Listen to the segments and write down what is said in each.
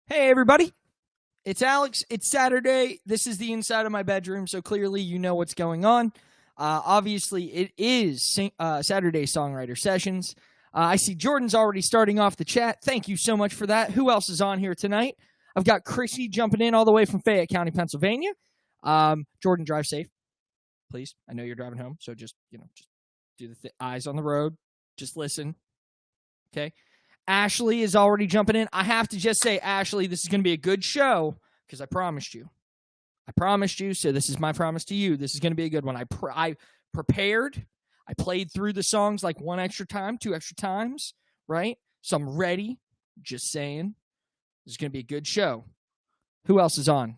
Hey, everybody. It's Alex. It's Saturday. This is the inside of my bedroom, so clearly you know what's going on. Obviously, it is Saturday Songwriter Sessions. I see Jordan's already starting off the chat. Thank you so much for that. Who else is on here tonight? I've got Chrissy jumping in all the way from Fayette County, Pennsylvania. Jordan, drive safe, please. I know you're driving home, so just do the eyes on the road. Just listen, okay? Ashley is already jumping in. I have to just say, Ashley, this is going to be a good show because I promised you. So this is my promise to you. This is going to be a good one. I prepared. I played through the songs like one extra time, two extra times, right? So I'm ready. Just saying. This is going to be a good show. Who else is on?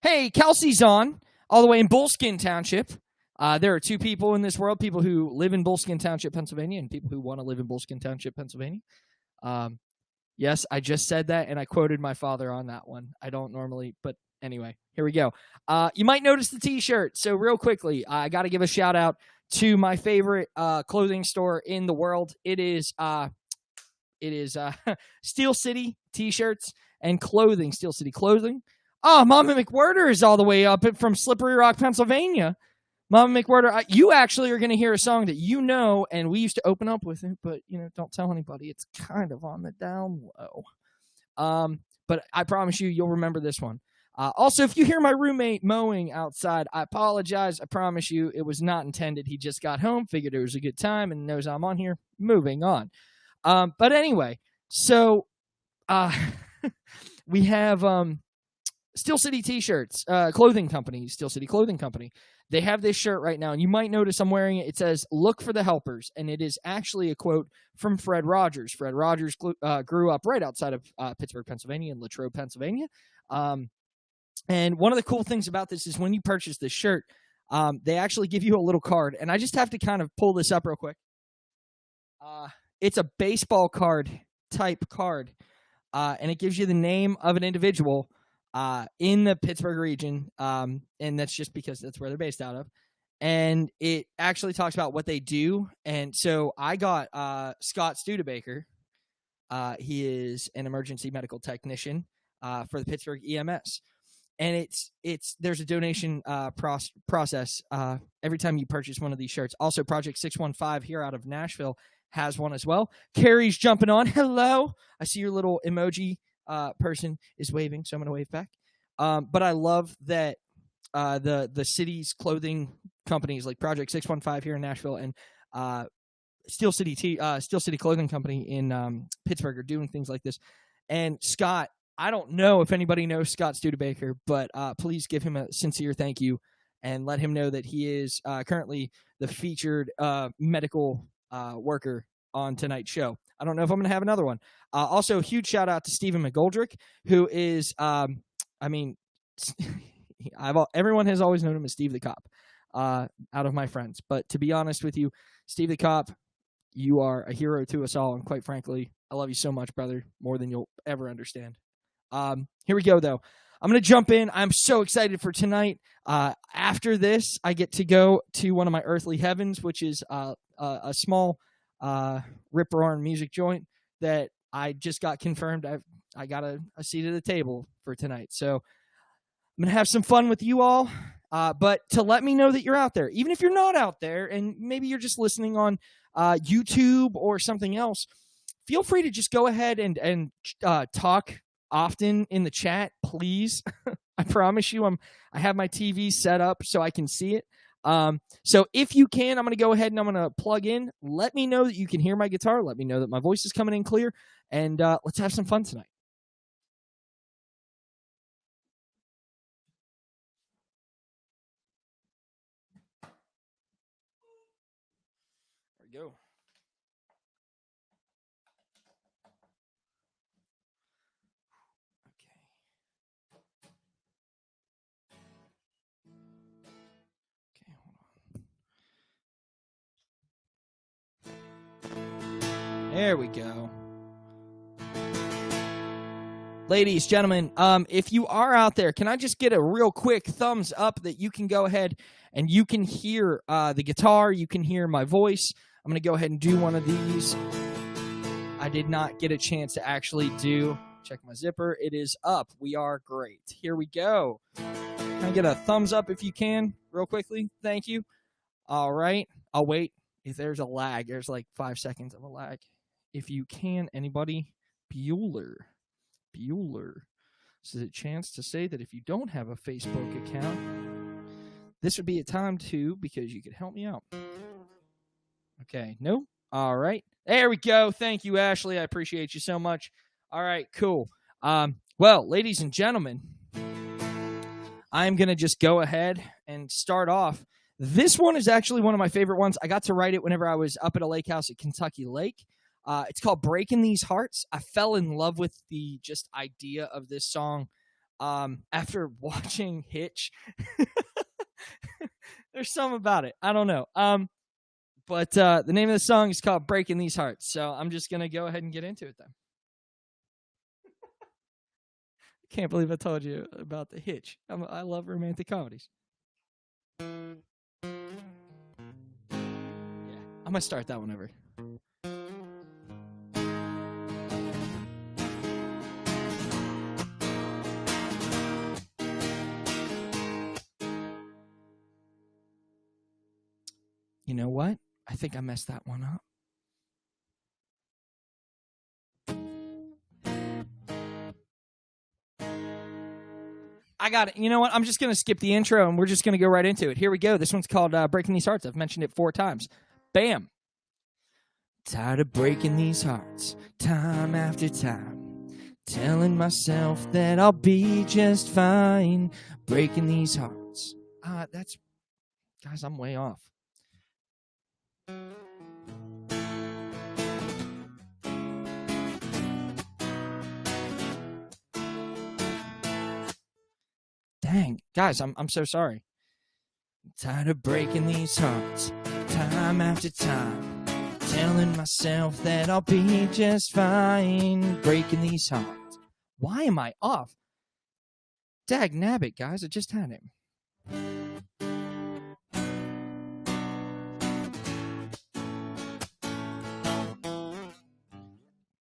Hey, Kelsey's on, all the way in Bullskin Township. There are two people in this world, people who live in Bullskin Township, Pennsylvania, and people who want to live in Bullskin Township, Pennsylvania. Yes, I just said that, and I quoted my father on that one. I don't normally, but anyway, here we go. You might notice the T-shirt. So real quickly, I got to give a shout out to my favorite clothing store in the world. It is Steel City T-shirts and clothing. Steel City Clothing. Oh, Mama McWhirter is all the way up from Slippery Rock, Pennsylvania. Mama McWhirter, you actually are going to hear a song that you know, and we used to open up with it, but, don't tell anybody. It's kind of on the down low. But I promise you'll remember this one. Also, if you hear my roommate mowing outside, I apologize. I promise you it was not intended. He just got home, figured it was a good time, and knows I'm on here. Moving on. But anyway, so we have Steel City T-shirts, clothing company, Steel City Clothing Company. They have this shirt right now, and you might notice I'm wearing it. It says, "Look for the helpers," and it is actually a quote from Fred Rogers. Fred Rogers grew up right outside of Pittsburgh, Pennsylvania, in Latrobe, Pennsylvania. And one of the cool things about this is when you purchase this shirt, they actually give you a little card, and I just have to kind of pull this up real quick. It's a baseball card type card, and it gives you the name of an individual in the Pittsburgh region, and that's just because that's where they're based out of. And it actually talks about what they do. And so I got Scott Studebaker. He is an emergency medical technician for the Pittsburgh EMS. And there's a donation process every time you purchase one of these shirts. Also, Project 615 here out of Nashville has one as well. Carrie's jumping on. Hello. I see your little emoji person is waving, so I'm going to wave back. But I love that the city's clothing companies like Project 615 here in Nashville and Steel City Clothing Company in Pittsburgh are doing things like this. And Scott, I don't know if anybody knows Scott Studebaker, but please give him a sincere thank you and let him know that he is currently the featured medical worker on tonight's show. I don't know if I'm going to have another one. Also, a huge shout out to Stephen McGoldrick, who is, everyone has always known him as Steve the Cop out of my friends. But to be honest with you, Steve the Cop, you are a hero to us all. And quite frankly, I love you so much, brother, more than you'll ever understand. Here we go, though. I'm going to jump in. I'm so excited for tonight. After this, I get to go to one of my earthly heavens, which is a small rip-roaring music joint that I just got confirmed. I got a seat at the table for tonight. So I'm going to have some fun with you all. But to let me know that you're out there, even if you're not out there and maybe you're just listening on YouTube or something else, feel free to just go ahead and talk often in the chat, please. I promise you, I have my TV set up so I can see it. So if you can, I'm going to go ahead and I'm going to plug in. Let me know that you can hear my guitar. Let me know that my voice is coming in clear. And let's have some fun tonight. There we go. There we go. Ladies, gentlemen, if you are out there, can I just get a real quick thumbs up that you can go ahead and you can hear the guitar, you can hear my voice. I'm going to go ahead and do one of these. I did not get a chance to actually do Check my zipper. It is up. We are great. Here we go. Can I get a thumbs up if you can, real quickly? Thank you. All right. I'll wait. If there's a lag, there's like 5 seconds of a lag. If you can, anybody? Bueller. This is a chance to say that if you don't have a Facebook account, this would be a time to, because you could help me out. Okay. No? All right. There we go. Thank you, Ashley. I appreciate you so much. All right, cool. Well, ladies and gentlemen, I'm going to just go ahead and start off. This one is actually one of my favorite ones. I got to write it whenever I was up at a lake house at Kentucky Lake. It's called Breaking These Hearts. I fell in love with the just idea of this song after watching Hitch. There's something about it. I don't know. But the name of the song is called Breaking These Hearts. So I'm just going to go ahead and get into it then. Can't believe I told you about the Hitch. I love romantic comedies. Yeah, I'm going to start that one over. You know what? I think I messed that one up. I got it. You know what? I'm just going to skip the intro and we're just going to go right into it. Here we go. This one's called Breaking These Hearts. I've mentioned it 4 times. Bam. Tired of breaking these hearts time after time. Telling myself that I'll be just fine. Breaking these hearts. Guys, I'm way off. Dang, guys, I'm so sorry. Tired of breaking these hearts time after time. Telling myself that I'll be just fine. Breaking these hearts. Why am I off? Dag nabbit, guys, I just had him.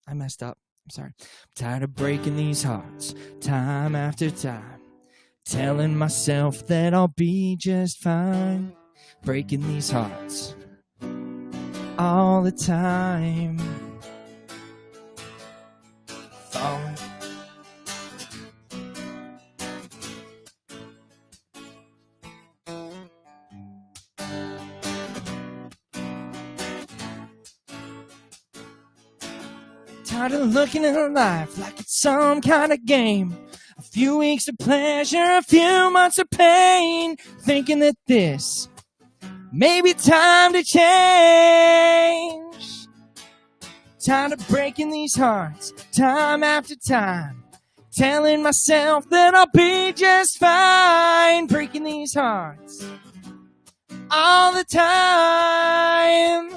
I messed up. I'm sorry. I'm tired of breaking these hearts time after time. Telling myself that I'll be just fine. Breaking these hearts all the time. Falling. Tired of looking at life like it's some kind of game. A few weeks of pleasure, a few months of pain. Thinking that this may be time to change. Tired of breaking these hearts time after time. Telling myself that I'll be just fine. Breaking these hearts all the time.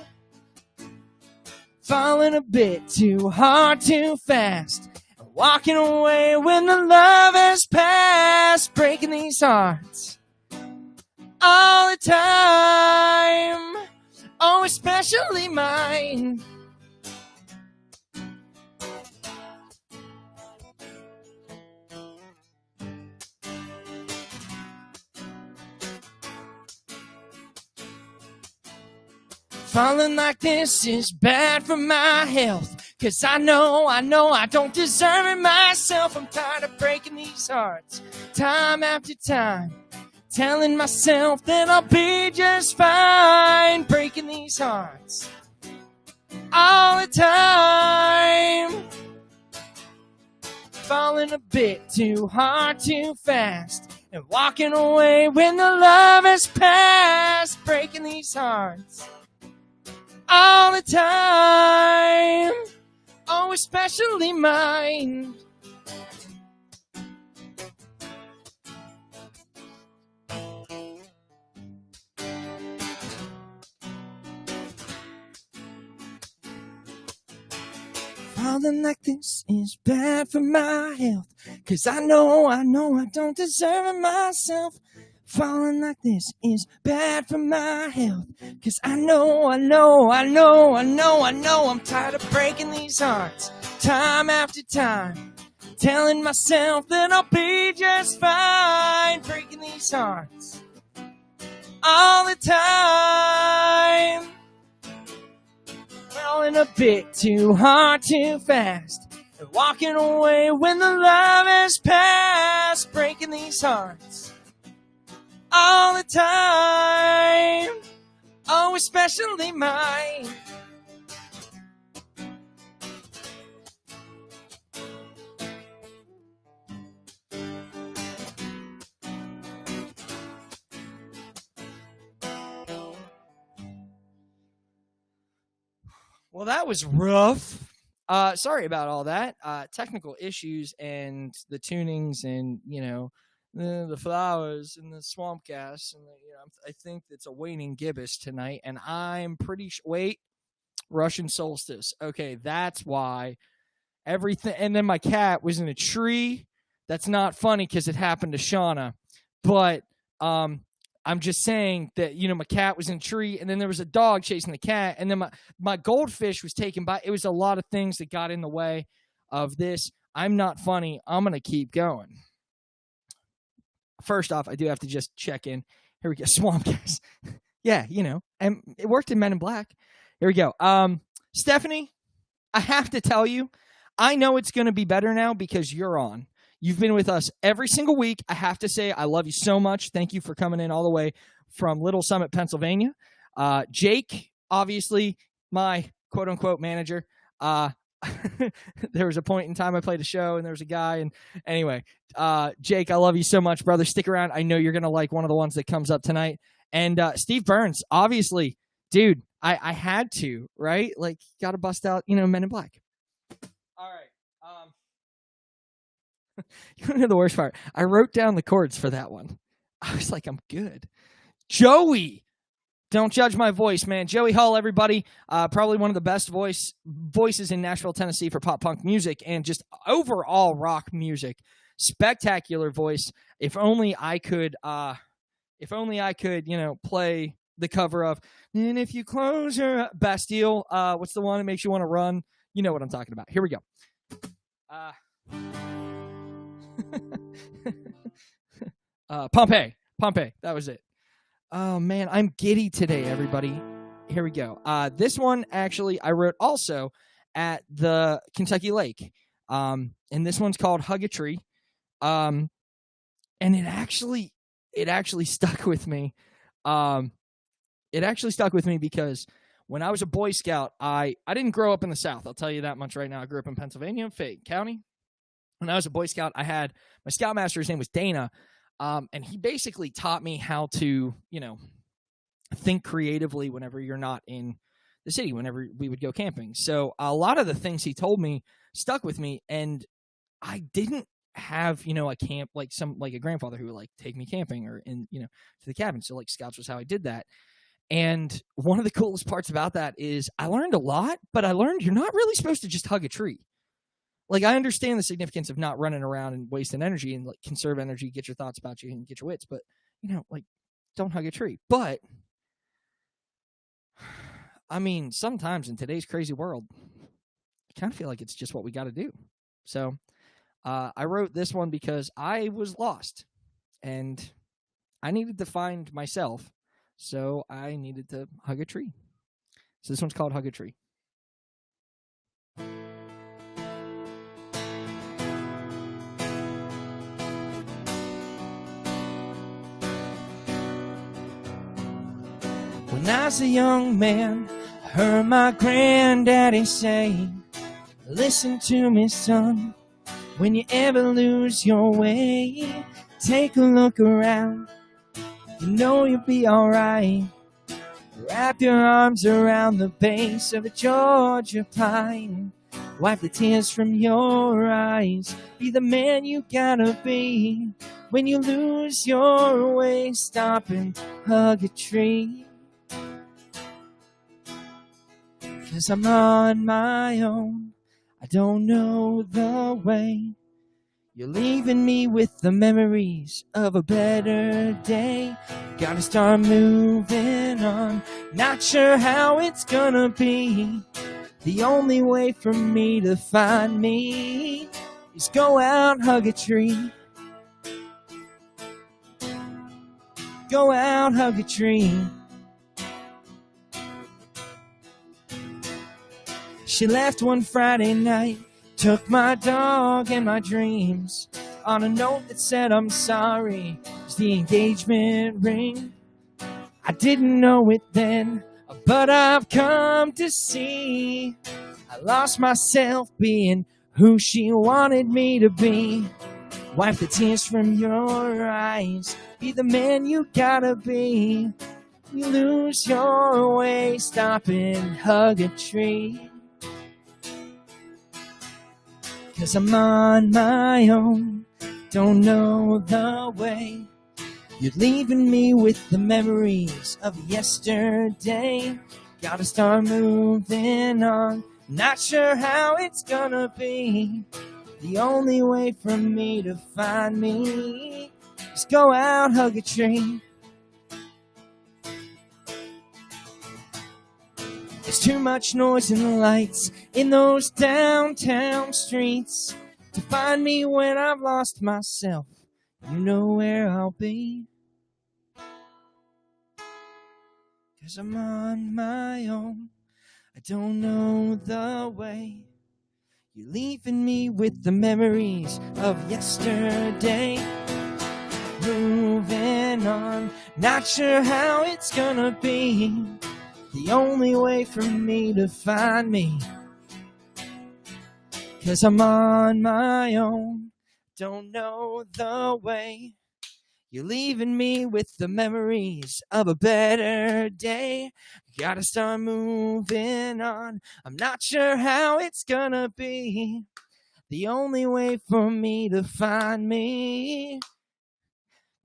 Falling a bit too hard, too fast. Walking away when the love has passed. Breaking these hearts all the time. Oh, especially mine. Falling like this is bad for my health. 'Cause I know I don't deserve it myself. I'm tired of breaking these hearts time after time. Telling myself that I'll be just fine. Breaking these hearts all the time. Falling a bit too hard, too fast. And walking away when the love has passed. Breaking these hearts all the time. Oh, especially mine. Falling like this is bad for my health. 'Cause I know I don't deserve it myself. Falling like this is bad for my health. 'Cause I know I'm tired of breaking these hearts time after time. telling myself that I'll be just fine, breaking these hearts all the time. Falling a bit too hard, too fast, and walking away when the love has passed, breaking these hearts all the time. Oh, especially mine. Well, that was rough. Sorry about all that. Technical issues and the tunings and, the flowers and the swamp gas. And, I think it's a waning gibbous tonight. And I'm pretty sure. Wait, Russian solstice. Okay, that's why everything. And then my cat was in a tree. That's not funny because it happened to Shauna. But I'm just saying that, my cat was in a tree, and then there was a dog chasing the cat, and then my goldfish was taken by. It was a lot of things that got in the way of this. I'm not funny. I'm going to keep going. First off, I do have to just check in. Here we go. Swamp gas. Yeah, and it worked in Men in Black. Here we go. Stephanie, I have to tell you, I know it's going to be better now because you're on. You've been with us every single week. I have to say, I love you so much. Thank you for coming in all the way from Little Summit, Pennsylvania. Jake, obviously, my quote-unquote manager. There was a point in time I played a show, and there was a guy. And anyway, Jake, I love you so much, brother. Stick around. I know you're going to like one of the ones that comes up tonight. And Steve Burns, obviously, dude, I had to, right? Like, got to bust out, Men in Black. All right. You want to know the worst part? I wrote down the chords for that one. I was like, I'm good. Joey. Don't judge my voice, man. Joey Hull, everybody. Probably one of the best voices in Nashville, Tennessee for pop punk music and just overall rock music. Spectacular voice. If only I could, play the cover of "And If You Close Your Bastille." What's the one that makes you want to run? You know what I'm talking about. Here we go. Pompeii. That was it. Oh man, I'm giddy today, everybody. Here we go. This one actually I wrote also at the Kentucky Lake. And this one's called Hug a Tree. And it actually stuck with me. It actually stuck with me because when I was a Boy Scout, I didn't grow up in the South. I'll tell you that much right now. I grew up in Pennsylvania, Fayette County. When I was a Boy Scout, I had my scoutmaster. His name was Dana, and he basically taught me how to, think creatively whenever you're not in the city, whenever we would go camping. So a lot of the things he told me stuck with me, and I didn't have, a camp like a grandfather who would take me camping or to the cabin. So Scouts was how I did that. And one of the coolest parts about that is I learned a lot, but I learned you're not really supposed to just hug a tree. I understand the significance of not running around and wasting energy and conserve energy, get your thoughts about you and get your wits, but don't hug a tree. But I mean, sometimes in today's crazy world, I kind of feel like it's just what we got to do. So I wrote this one because I was lost and I needed to find myself. So I needed to hug a tree. So this one's called Hug a Tree. When I was a young man, I heard my granddaddy say, "Listen to me, son, when you ever lose your way, take a look around, you know you'll be alright. Wrap your arms around the base of a Georgia pine, wipe the tears from your eyes, be the man you gotta be. When you lose your way, stop and hug a tree. 'Cause I'm on my own, I don't know the way. You're leaving me with the memories of a better day. Gotta start moving on, not sure how it's gonna be. The only way for me to find me is go out, hug a tree. Go out, hug a tree. She left one Friday night, took my dog and my dreams, on a note that said I'm sorry. It's the engagement ring. I didn't know it then, but I've come to see I lost myself being who she wanted me to be. Wipe the tears from your eyes, be the man you gotta be. You lose your way, stop and hug a tree. 'Cause I'm on my own, don't know the way. You're leaving me with the memories of yesterday. Gotta start moving on, not sure how it's gonna be. The only way for me to find me is go out, hug a tree. There's too much noise in the lights in those downtown streets to find me when I've lost myself. You know where I'll be. 'Cause I'm on my own, I don't know the way. You're leaving me with the memories of yesterday. Moving on, not sure how it's gonna be. The only way for me to find me. 'Cause I'm on my own, don't know the way. You're leaving me with the memories of a better day. Gotta start moving on, I'm not sure how it's gonna be. The only way for me to find me.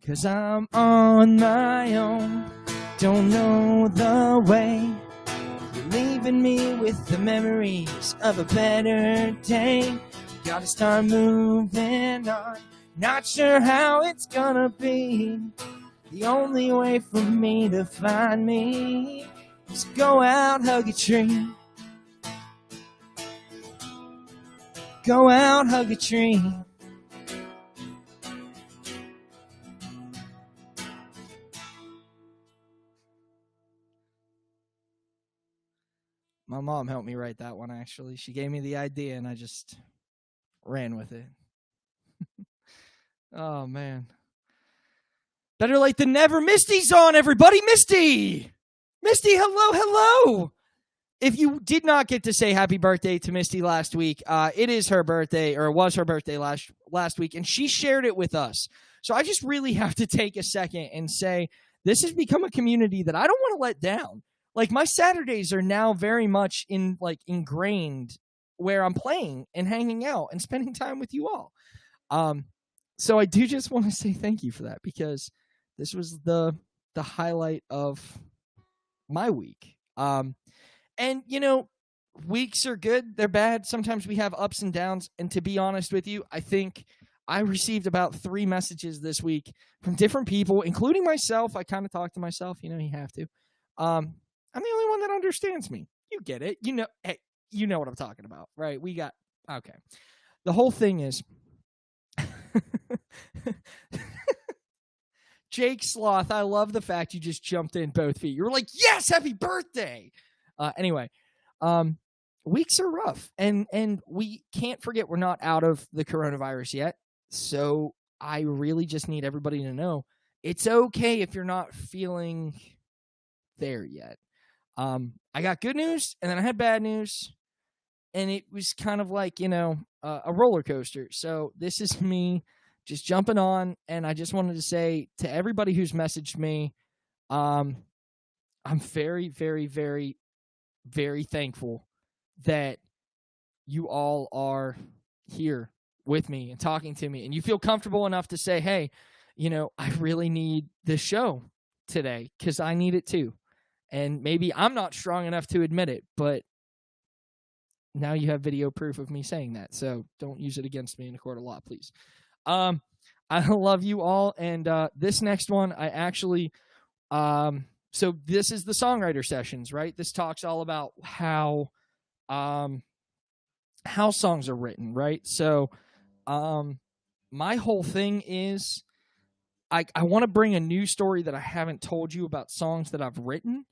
'Cause I'm on my own, don't know the way. You're leaving me with the memories of a better day. Gotta start moving on, not sure how it's gonna be. The only way for me to find me is go out, hug a tree. Go out, hug a tree. My mom helped me write that one, actually. She gave me the idea, and I just ran with it. Oh, man. Better late than never. Misty's on, everybody. Misty! Misty, hello, hello! If you did not get to say happy birthday to Misty last week, it is her birthday, or it was her birthday last week, and she shared it with us. So I just really have to take a second and say, this has become a community that I don't want to let down. Like, my Saturdays are now very much ingrained where I'm playing and hanging out and spending time with you all. So I do just want to say thank you for that, because this was the highlight of my week. And, you know, weeks are good, they're bad. Sometimes we have ups and downs. And to be honest with you, I think I received about 3 messages this week from different people, including myself. I kind of talk to myself, you know, you have to. I'm the only one that understands me. You get it. You know, hey, you know what I'm talking about, right? Okay. The whole thing is, Jake Sloth, I love the fact you just jumped in both feet. You were like, yes, happy birthday. Anyway, weeks are rough, and we can't forget we're not out of the coronavirus yet. So I really just need everybody to know it's okay if you're not feeling there yet. I got good news, and then I had bad news, and it was kind of like, you know, a roller coaster. So this is me just jumping on, and I just wanted to say to everybody who's messaged me, I'm very, very, very, very thankful that you all are here with me and talking to me, and you feel comfortable enough to say, hey, you know, I really need this show today because I need it too. And maybe I'm not strong enough to admit it, but now you have video proof of me saying that. So don't use it against me in a court of law, please. I love you all. And this next one, I actually, so this is the Songwriter sessions, right? This talks all about how songs are written, right? So My whole thing is I want to bring a new story that I haven't told you about songs that I've written.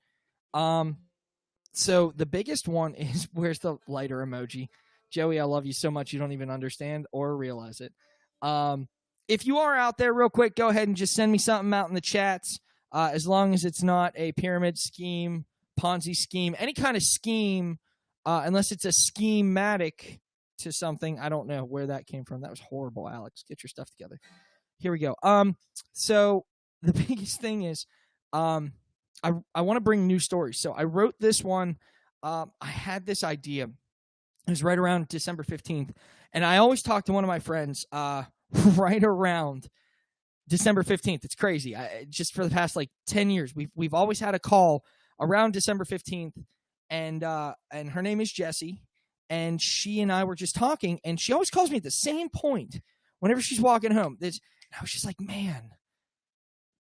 So the biggest one is, where's the lighter emoji? Joey, I love you so much you don't even understand or realize it. If you are out there real quick, go ahead and just send me something out in the chats. As long as it's not a pyramid scheme, Ponzi scheme, any kind of scheme, unless it's a schematic to something. I don't know where that came from. That was horrible, Alex. Get your stuff together. Here we go. So the biggest thing is, I want to bring new stories. So I wrote this one. I had this idea. It was right around December 15th. And I always talk to one of my friends right around December 15th. It's crazy. Just for the past 10 years, we've always had a call around December 15th. And her name is Jessie. And she and I were just talking. And she always calls me at the same point whenever she's walking home. And I was just like, man,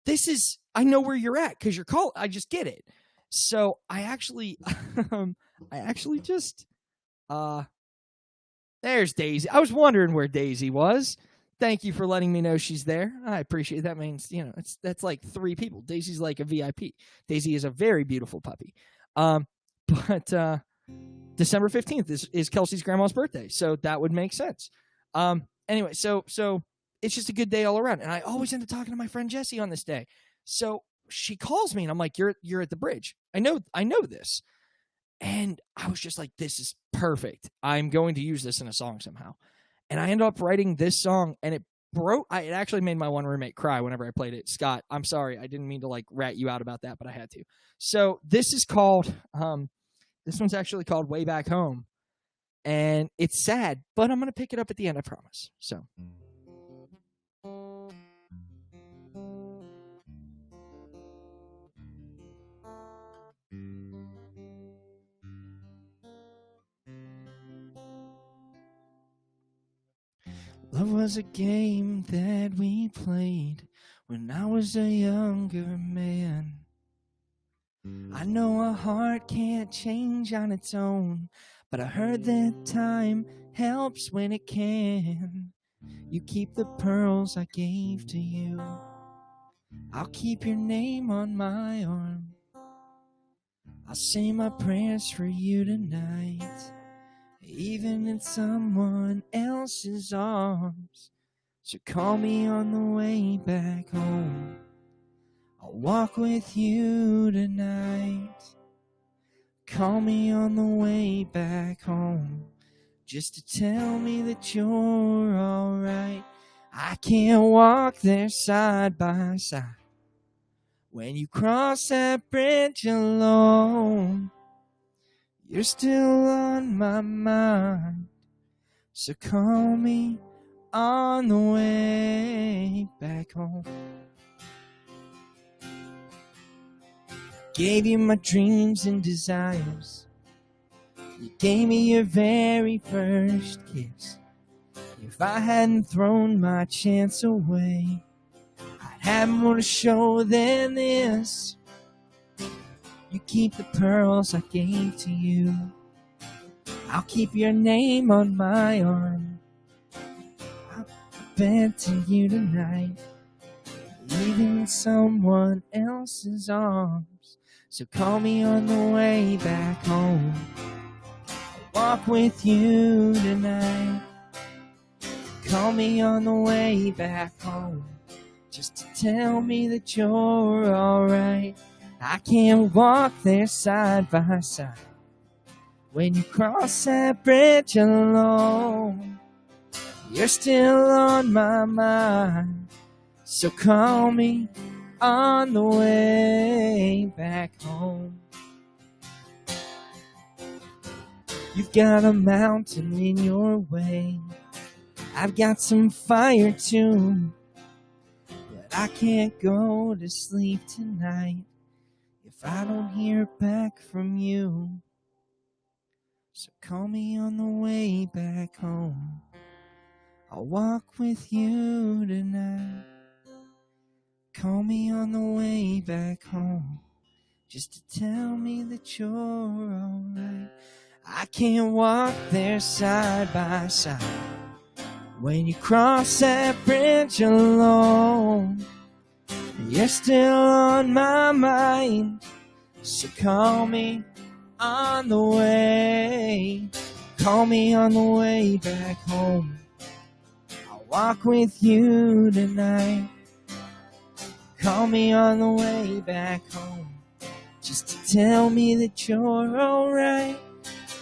this is, I know where you're at because you're called. I just get it. So I actually, just, there's Daisy. I was wondering where Daisy was. Thank you for letting me know she's there. I appreciate it. That means, that's like 3 people. Daisy's like a VIP. Daisy is a very beautiful puppy. But December 15th is Kelsey's grandma's birthday. So that would make sense. Anyway, so it's just a good day all around. And I always end up talking to my friend Jessie on this day. So she calls me and I'm like, you're at the bridge. I know this. And I was just like, this is perfect. I'm going to use this in a song somehow. And I ended up writing this song, and it actually made my one roommate cry whenever I played it. Scott, I'm sorry. I didn't mean to rat you out about that, but I had to. So this is called, this one's actually called Way Back Home. And it's sad, but I'm going to pick it up at the end, I promise. So. Love was a game that we played when I was a younger man. I know a heart can't change on its own, but I heard that time helps when it can. You keep the pearls I gave to you. I'll keep your name on my arm. I'll say my prayers for you tonight, even in someone else's arms. So call me on the way back home. I'll walk with you tonight. Call me on the way back home, just to tell me that you're alright. I can't walk there side by side when you cross that bridge alone. You're still on my mind, so call me on the way back home. Gave you my dreams and desires. You gave me your very first kiss. If I hadn't thrown my chance away, I'd have more to show than this. You keep the pearls I gave to you. I'll keep your name on my arm. I'll bet to you tonight, even in someone else's arms. So call me on the way back home. I'll walk with you tonight. Call me on the way back home, just to tell me that you're alright. I can't walk there side by side when you cross that bridge alone. You're still on my mind, so call me on the way back home. You've got a mountain in your way, I've got some fire too, but I can't go to sleep tonight if I don't hear back from you. So call me on the way back home. I'll walk with you tonight. Call me on the way back home, just to tell me that you're alright. I can't walk there side by side When you cross that bridge alone, you're still on my mind. So call me on the way. Call me on the way back home. I'll walk with you tonight. Call me on the way back home, just to tell me that you're alright.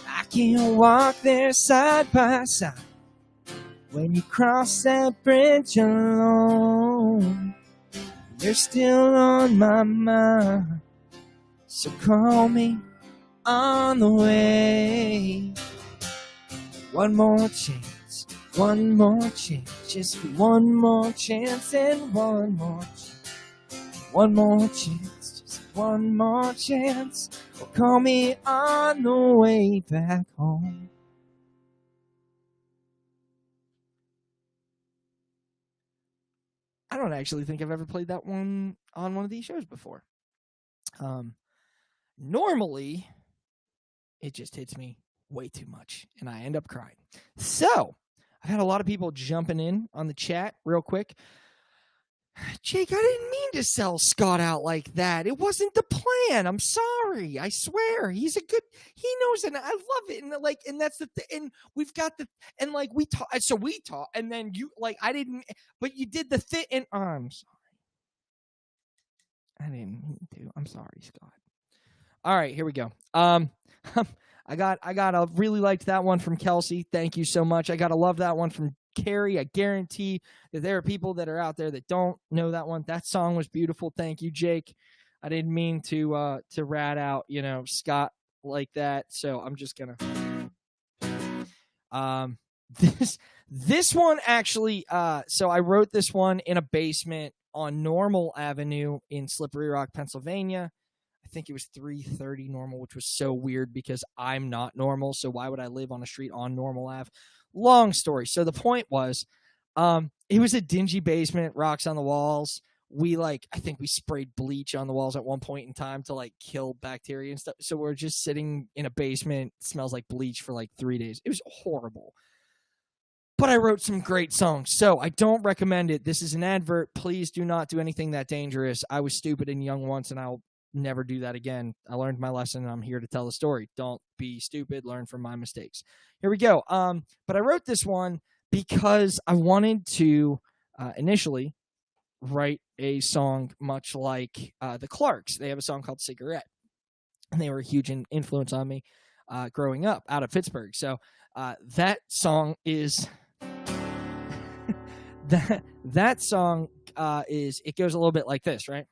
I can walk there side by side. When you cross that bridge alone, you're still on my mind. So call me on the way. One more chance, just one more chance and one more chance. One more chance, just one more chance. Or call me on the way back home. I don't actually think I've ever played that one on one of these shows before. Normally, it just hits me way too much, and I end up crying. So, I've had a lot of people jumping in on the chat real quick. Jake, I didn't mean to sell Scott out like that. It wasn't the plan. I'm sorry. I swear. He's a good, he knows, and I love it. And like, and that's the thing. And we've got the, and like we talk, so we talk, and then you, like, I didn't, but you did the thing, and I'm sorry. I didn't mean to. I'm sorry, Scott. All right, here we go. I really liked that one from Kelsey. Thank you so much. I gotta love that one from Carrie. I guarantee that there are people that are out there that don't know that one. That song was beautiful. Thank you, Jake. I didn't mean to rat out, Scott like that. So I'm just gonna this one actually so I wrote this one in a basement on Normal Avenue in Slippery Rock, Pennsylvania. I think it was 330 Normal, which was so weird because I'm not normal. So why would I live on a street on Normal Ave? Long story. So the point was, it was a dingy basement, rocks on the walls. I think we sprayed bleach on the walls at one point in time to like kill bacteria and stuff. So we're just sitting in a basement, smells like bleach for like 3 days. It was horrible. But I wrote some great songs, so I don't recommend it. This is an advert. Please do not do anything that dangerous. I was stupid and young once, and I'll never do that again. I learned my lesson, and I'm here to tell the story. Don't be stupid. Learn from my mistakes. Here we go. But I wrote this one because I wanted to initially write a song much like the Clarks. They have a song called Cigarette, and they were a huge influence on me growing up out of Pittsburgh. So that song is that song is, it goes a little bit like this, right?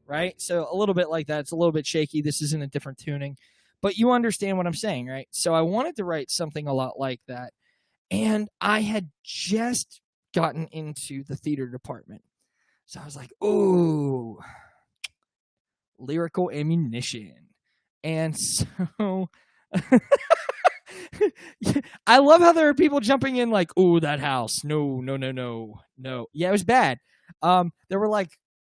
Right? So a little bit like that. It's a little bit shaky. This is in a different tuning, but you understand what I'm saying, right? So I wanted to write something a lot like that. And I had just gotten into the theater department. So I was like, ooh, lyrical ammunition. And so I love how there are people jumping in like, ooh, that house. No. Yeah, it was bad. There were like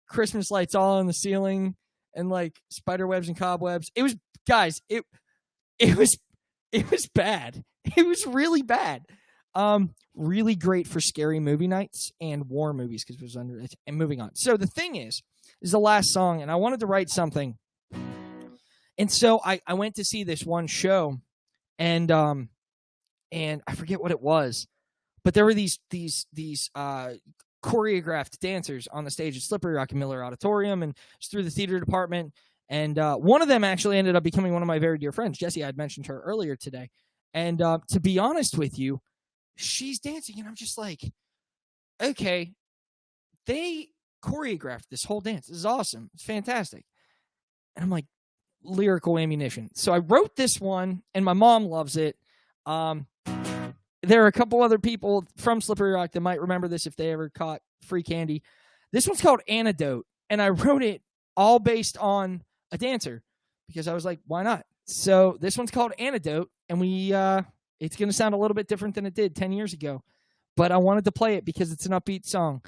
Christmas lights all on the ceiling and like spider webs and cobwebs. It was, guys, it was bad. It was really bad. Really great for scary movie nights and war movies because it was under it. And moving on. So the thing is the last song, and I wanted to write something. And so I went to see this one show, and I forget what it was, but there were these choreographed dancers on the stage at Slippery Rock and Miller Auditorium, and it's through the theater department. And one of them actually ended up becoming one of my very dear friends, Jessie. I had mentioned her earlier today. And to be honest with you, she's dancing, and I'm just like, okay, they choreographed this whole dance. This is awesome. It's fantastic. And I'm like, lyrical ammunition. So I wrote this one, and my mom loves it. There are a couple other people from Slippery Rock that might remember this if they ever caught free candy. This one's called Antidote, and I wrote it all based on a dancer because I was like, why not? So this one's called Antidote, and it's going to sound a little bit different than it did 10 years ago, but I wanted to play it because it's an upbeat song.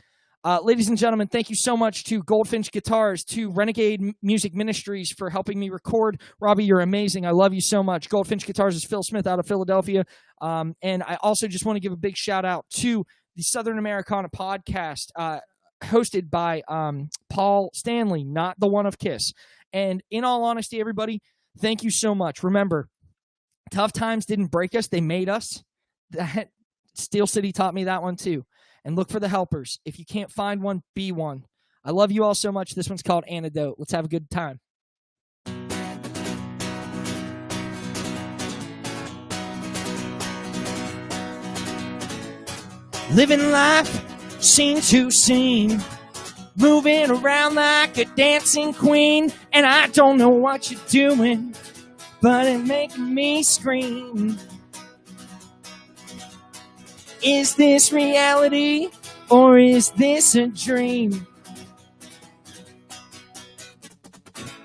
Ladies and gentlemen, thank you so much to Goldfinch Guitars, to Renegade Music Ministries for helping me record. Robbie, you're amazing. I love you so much. Goldfinch Guitars is Phil Smith out of Philadelphia. And I also just want to give a big shout out to the Southern Americana podcast, hosted by Paul Stanley, not the one of Kiss. And in all honesty, everybody, thank you so much. Remember, tough times didn't break us. They made us. Steel City taught me that one too. And look for the helpers. If you can't find one, be one. I love you all so much. This one's called Antidote. Let's have a good time. Living life scene to scene, moving around like a dancing queen, and I don't know what you're doing, but it's making me scream. Is this reality, or is this a dream?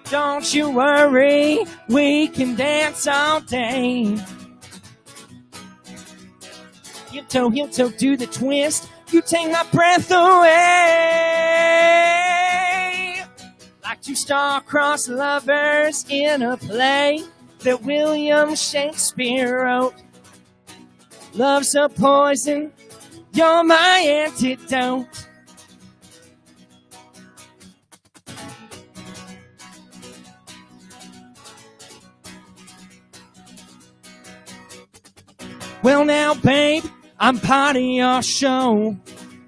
Don't you worry, we can dance all day. Heel toe, do the twist. You take my breath away. Like two star-crossed lovers in a play that William Shakespeare wrote. Love's a poison, you're my antidote. Well now, babe, I'm part of your show.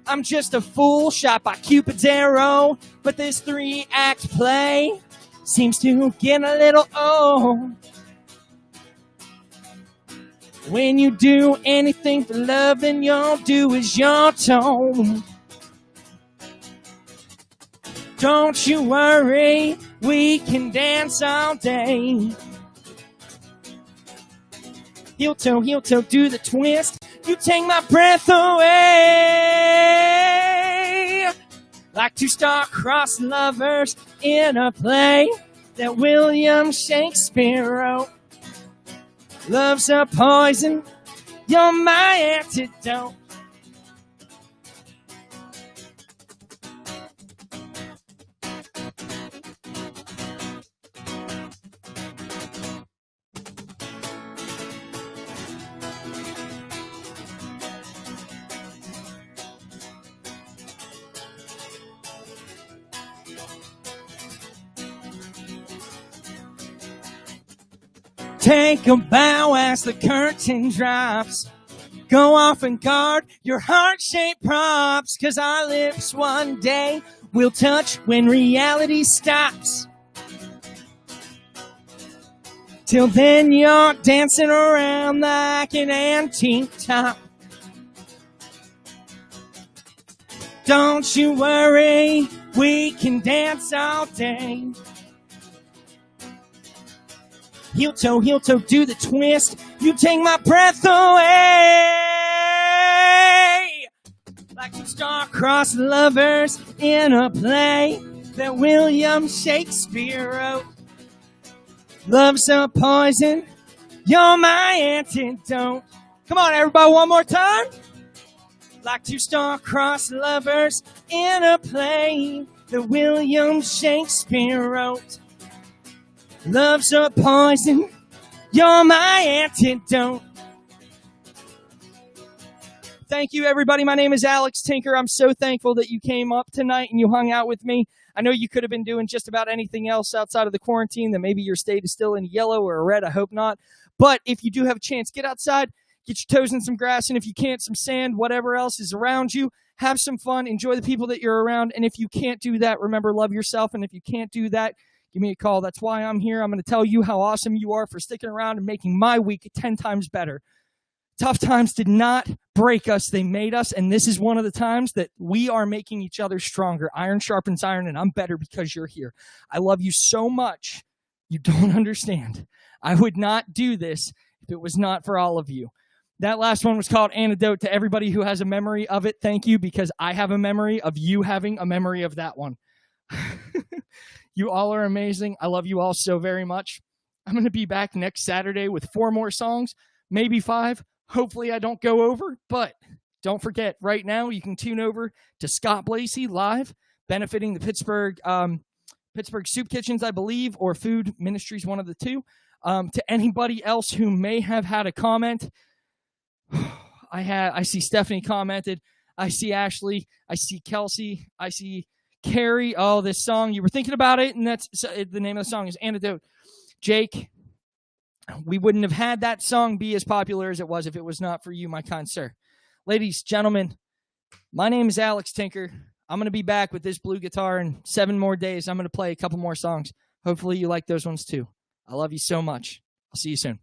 I'm just a fool shot by Cupid's arrow, but this 3-act play seems to get a little old. When you do anything for love, then you'll do as you're told. Don't you worry, we can dance all day. Heel toe, do the twist. You take my breath away. Like two star-crossed lovers in a play that William Shakespeare wrote. Love's a poison, you're my antidote. Take a bow as the curtain drops. Go off and guard your heart-shaped props, 'cause our lips one day will touch when reality stops. Till then you're dancing around like an antique top. Don't you worry, we can dance all day. Heel toe, do the twist. You take my breath away. Like two star-crossed lovers in a play that William Shakespeare wrote. Love's a poison, you're my antidote. Come on, everybody, one more time. Like two star-crossed lovers in a play that William Shakespeare wrote. Love's a poison, you're my antidote. Thank you, everybody. My name is Alex Tinker. I'm so thankful that you came up tonight and you hung out with me. I know you could have been doing just about anything else outside of the quarantine, that maybe your state is still in yellow or red. I hope not. But if you do have a chance, get outside, get your toes in some grass, and if you can't, some sand, whatever else is around you. Have some fun. Enjoy the people that you're around. And if you can't do that, remember, love yourself. And if you can't do that, give me a call. That's why I'm here. I'm going to tell you how awesome you are for sticking around and making my week 10 times better. Tough times did not break us. They made us. And this is one of the times that we are making each other stronger. Iron sharpens iron, and I'm better because you're here. I love you so much. You don't understand. I would not do this if it was not for all of you. That last one was called Antidote. To everybody who has a memory of it, thank you, because I have a memory of you having a memory of that one. You all are amazing. I love you all so very much. I'm going to be back next Saturday with 4 more songs, maybe 5. Hopefully I don't go over, but Don't forget, right now you can tune over to Scott Blasey live, benefiting the Pittsburgh Soup Kitchens, I believe, or Food Ministries, one of the two. To anybody else who may have had a comment, I see Stephanie commented. I see Ashley. I see Kelsey. I see Carrie. Oh, this song, you were thinking about it, and that's the name of the song is Antidote. Jake, we wouldn't have had that song be as popular as it was if it was not for you, my kind sir. Ladies, gentlemen, my name is Alex Tinker. I'm going to be back with this blue guitar in 7 more days. I'm going to play a couple more songs. Hopefully you like those ones too. I love you so much. I'll see you soon.